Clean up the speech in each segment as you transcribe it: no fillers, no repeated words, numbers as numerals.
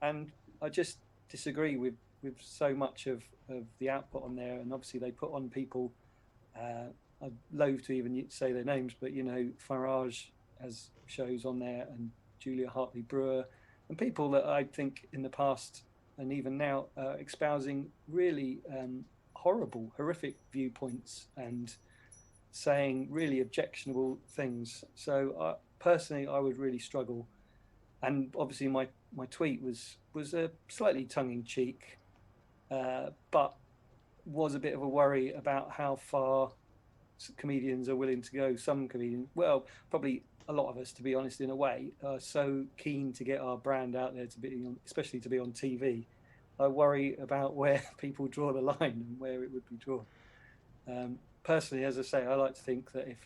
and I just disagree with so much of the output on there. And obviously they put on people. I'm loath to even say their names, but Farage has shows on there, and Julia Hartley Brewer, and people that I think in the past and even now espousing really horrible, horrific viewpoints and saying really objectionable things. So personally, I would really struggle. And obviously, my tweet was a slightly tongue in cheek, but was a bit of a worry about how far comedians are willing to go. Some comedians, well, probably a lot of us, to be honest, in a way, are so keen to get our brand out there, to be on, especially to be on TV. I worry about where people draw the line and where it would be drawn. Personally, as I say, I like to think that if,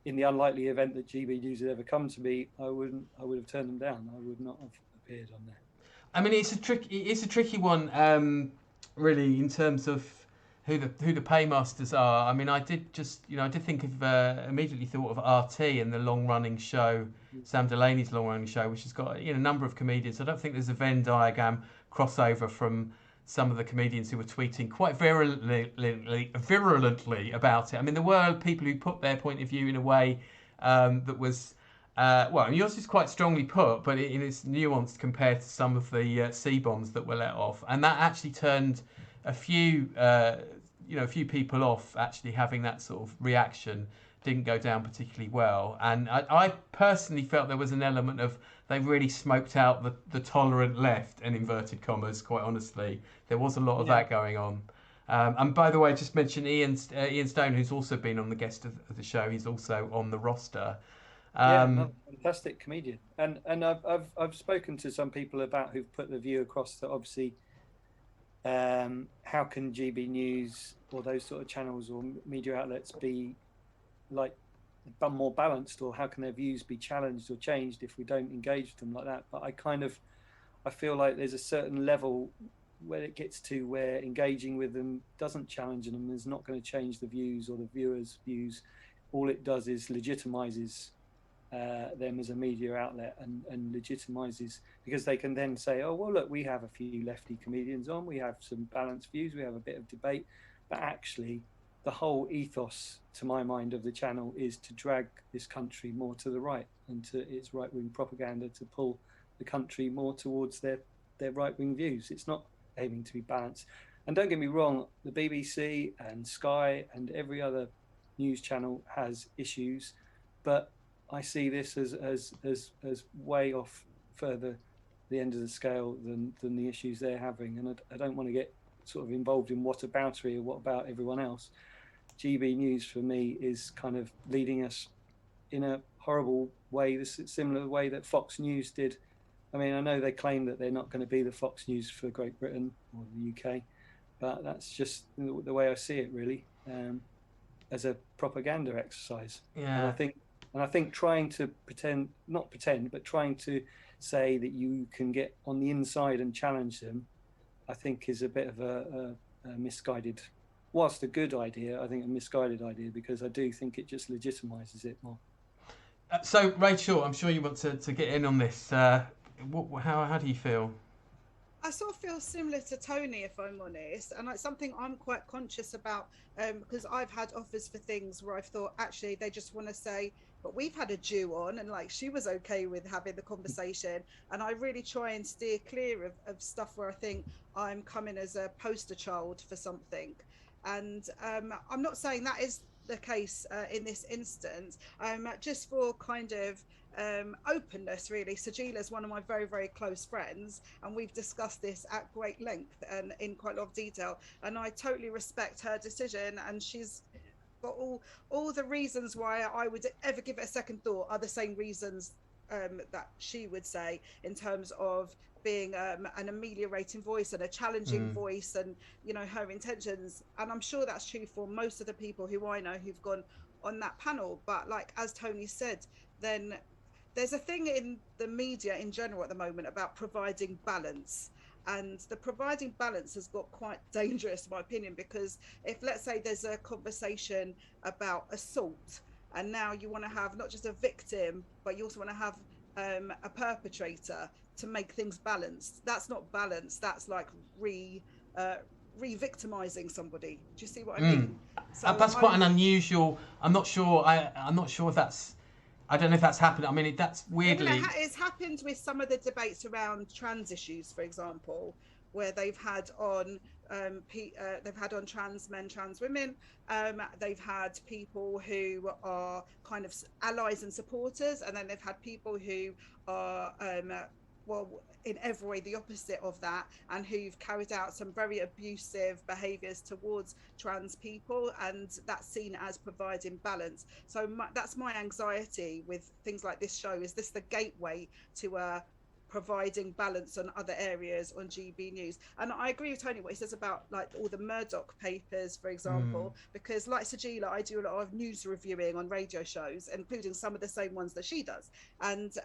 in the unlikely event that GB News had ever come to me, I would have turned them down. I would not have appeared on there. I mean, it's a tricky one, really, in terms of who the paymasters are. I mean, I did think of immediately thought of RT and the long running show, Sam Delaney's long running show, which has got a number of comedians. I don't think there's a Venn diagram crossover from some of the comedians who were tweeting quite virulently about it. I mean, there were people who put their point of view in a way that was well, and yours is quite strongly put, but it's nuanced compared to some of the C-bombs that were let off, and that actually turned a few, a few people off actually having that sort of reaction. Didn't go down particularly well, and I personally felt there was an element of they really smoked out the tolerant left, in inverted commas. Quite honestly, there was a lot of Yeah, that going on. And by the way, just mention Ian Stone, who's also been on the guest of the show. He's also on the roster. yeah, Um, another fantastic comedian. And I've spoken to some people about who've put the view across that obviously, how can GB News or those sort of channels or media outlets be like more balanced, or how can their views be challenged or changed if we don't engage with them like that? But I feel like there's a certain level where it gets to where engaging with them doesn't challenge them, is not going to change the views or the viewers' views. All it does is legitimizes them as a media outlet, and legitimizes, because they can then say, oh, well, look, we have a few lefty comedians on, we have some balanced views, we have a bit of debate. But actually, the whole ethos, to my mind, of the channel is to drag this country more to the right and to its right wing propaganda, to pull the country more towards their right wing views. It's not aiming to be balanced. And don't get me wrong, the BBC and Sky and every other news channel has issues, but I see this as way off further the end of the scale than the issues they're having. And I don't want to get sort of involved in whataboutery or what about everyone else. GB News for me is kind of leading us in a horrible way, this similar way that Fox News did. I mean, I know they claim that they're not going to be the Fox News for Great Britain or the UK, but that's just the way I see it, really, as a propaganda exercise. And I yeah. think and I think trying to pretend, not pretend, but trying to say that you can get on the inside and challenge them, I think is a bit of a misguided, whilst a good idea, I think a misguided idea, because I do think it just legitimizes it more. So, Rachel, I'm sure you want to get in on this. How do you feel? I sort of feel similar to Tony, if I'm honest, and it's something I'm quite conscious about, because I've had offers for things where I've thought actually they just want to say, but we've had a Jew on, and like she was okay with having the conversation, and I really try and steer clear of stuff where I think I'm coming as a poster child for something, and I'm not saying that is the case in this instance, just for kind of openness, really. Sajila is one of my very, very close friends, and we've discussed this at great length and in quite a lot of detail. And I totally respect her decision, and she's got all the reasons why I would ever give it a second thought are the same reasons that she would say, in terms of being an ameliorating voice and a challenging Mm. voice, and her intentions. And I'm sure that's true for most of the people who I know who've gone on that panel. But like as Tony said, then there's a thing in the media in general at the moment about providing balance, and the providing balance has got quite dangerous in my opinion, because if, let's say, there's a conversation about assault, and now you want to have not just a victim but you also want to have a perpetrator to make things balanced. That's not balanced. That's like re-victimizing somebody. Do you see what I mean? So that's quite an unusual. I'm not sure if that's. I don't know if that's happened. I mean, that's weirdly. It's happened with some of the debates around trans issues, for example, where they've had on trans men, trans women. They've had people who are kind of allies and supporters, and then they've had people who are in every way the opposite of that, and who've carried out some very abusive behaviours towards trans people, and that's seen as providing balance. So that's my anxiety with things like this show. Is this the gateway to providing balance on other areas on GB News? And I agree with Tony what he says about like all the Murdoch papers, for example, because like Sajila, I do a lot of news reviewing on radio shows, including some of the same ones that she does. And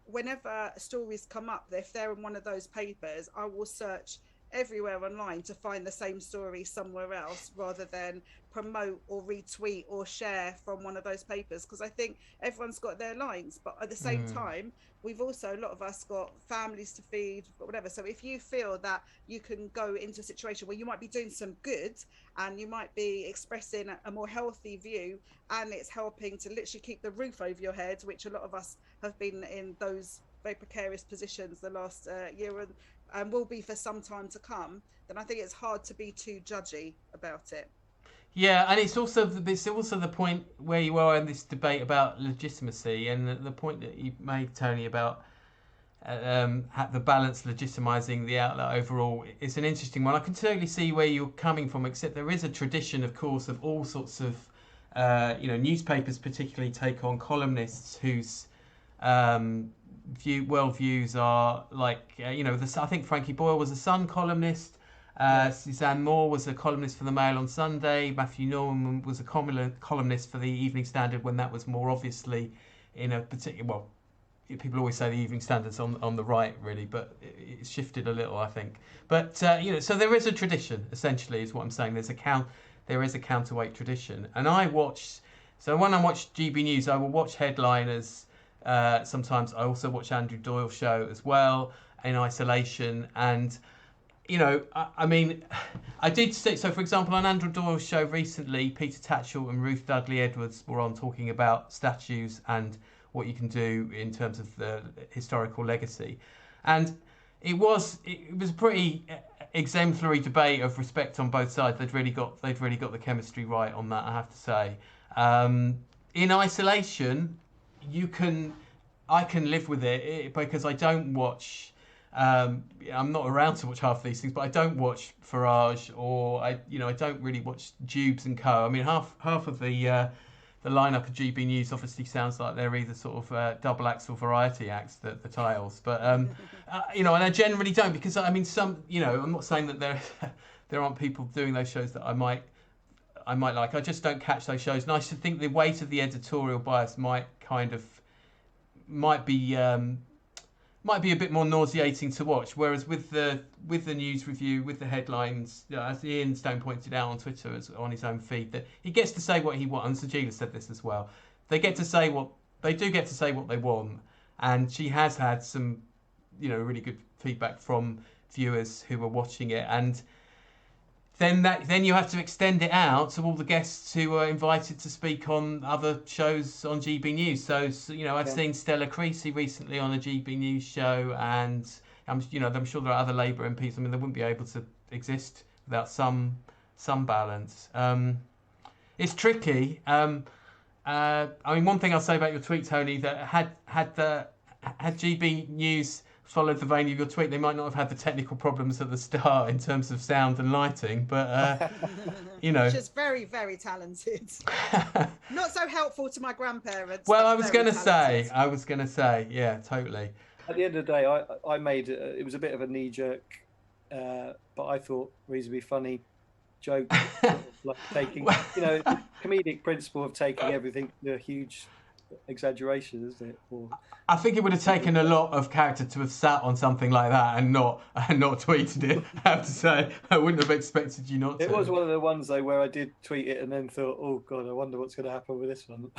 whenever stories come up, if they're in one of those papers, I will search everywhere online to find the same story somewhere else, rather than promote or retweet or share from one of those papers, because I think everyone's got their lines, but at the same time we've also, a lot of us, got families to feed, whatever. So if you feel that you can go into a situation where you might be doing some good and you might be expressing a more healthy view, and it's helping to literally keep the roof over your head, which a lot of us have been in those very precarious positions the last year and will be for some time to come, then I think it's hard to be too judgy about it. Yeah, and it's also the point where you are in this debate about legitimacy, and the point that you made, Tony, about the balance legitimising the outlet overall is an interesting one. I can totally see where you're coming from, except there is a tradition, of course, of all sorts of newspapers particularly take on columnists whose worldviews are like, I think Frankie Boyle was a Sun columnist. Suzanne Moore was a columnist for the Mail on Sunday. Matthew Norman was a columnist for the Evening Standard when that was more obviously in a particular. Well, people always say the Evening Standard's on the right, really, but it's shifted a little, I think. But so there is a tradition, essentially, is what I'm saying. There is a counterweight tradition, and so when I watch GB News, I will watch headliners. Sometimes I also watch Andrew Doyle's show as well in isolation, and I mean, I did say, so for example, on Andrew Doyle's show recently, Peter Tatchell and Ruth Dudley Edwards were on talking about statues and what you can do in terms of the historical legacy. And it was a pretty exemplary debate of respect on both sides. They'd really got the chemistry right on that, I have to say. In isolation, I can live with it because I don't watch. I'm not around to watch half these things, but I don't watch Farage, or I don't really watch Jubes and Co. I mean, half of the lineup of GB News obviously sounds like they're either sort of double acts or variety acts, the titles. But and I generally don't, because I mean, I'm not saying that there aren't people doing those shows that I might like. I just don't catch those shows, and I should think the weight of the editorial bias might be a bit more nauseating to watch, whereas with the news review, with the headlines, as Ian Stone pointed out on Twitter, on his own feed, that he gets to say what he wants, and Sajila said this as well. They do get to say what they want, and she has had some, really good feedback from viewers who were watching it, and then you have to extend it out to all the guests who were invited to speak on other shows on GB News. So I've seen Stella Creasy recently on a GB News show, and I'm sure there are other Labour MPs. I mean, they wouldn't be able to exist without some balance. It's tricky. I mean, one thing I'll say about your tweet, Tony, that had GB News followed the vein of your tweet, they might not have had the technical problems at the start in terms of sound and lighting, but Just very, very talented. Not so helpful to my grandparents. Well, I was going to say, yeah, totally. At the end of the day, I made it was a bit of a knee-jerk, but I thought reasonably funny joke, sort of like taking, comedic principle of taking everything to a huge exaggeration, isn't it? I think it would have taken a lot of character to have sat on something like that and not tweeted it. I have to say, I wouldn't have expected you not to. It was one of the ones though where I did tweet it and then thought, oh god, I wonder what's going to happen with this one.